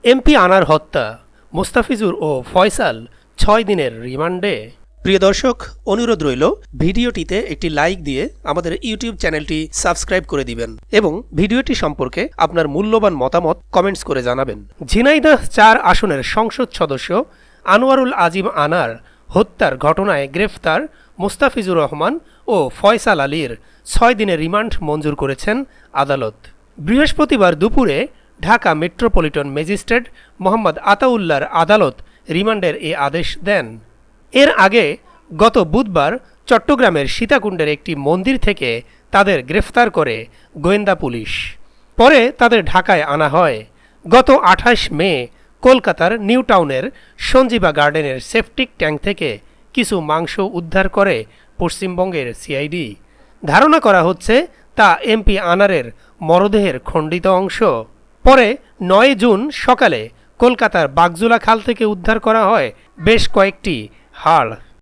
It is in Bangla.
এমপি আনার হত্যা, মোস্তাফিজুর ও ফয়সাল ৬ দিনের রিমান্ডে। প্রিয় দর্শক, অনুরোধ রইল ভিডিওটিতে একটি লাইক দিয়ে আমাদের ইউটিউব চ্যানেলটি সাবস্ক্রাইব করে দিবেন এবং ভিডিওটি সম্পর্কে আপনার মূল্যবান মতামত কমেন্টস করে জানাবেন। ঝিনাইদহ ৪ আসনের সংসদ সদস্য আনোয়ারুল আজিম আনার হত্যার ঘটনায় গ্রেফতার মোস্তাফিজুর রহমান ও ফয়সাল আলীর ৬ দিনের রিমান্ড মঞ্জুর করেছেন আদালত। বৃহস্পতিবার দুপুরে ঢাকা মেট্রোপলিটন ম্যাজিস্ট্রেট মোহাম্মদ আতাউল্লাহর আদালত রিমান্ডের এ আদেশ দেন। এর আগে গত বুধবার চট্টগ্রামের সীতাকুণ্ডের একটি মন্দির থেকে তাদের গ্রেফতার করে গোয়েন্দা পুলিশ। পরে তাদের ঢাকায় আনা হয়। গত ২৮ মে কলকাতার নিউ টাউনের সঞ্জীবা গার্ডেনের সেপটিক ট্যাঙ্ক থেকে কিছু মাংস উদ্ধার করে পশ্চিমবঙ্গের সিআইডি। ধারণা করা হচ্ছে তা এমপি আনারের মরদেহের খণ্ডিত অংশ। পরে ৯ জুন সকালে কলকাতার বাগজুলা খাল থেকে উদ্ধার করা হয় বেশ কয়েকটি হাড়।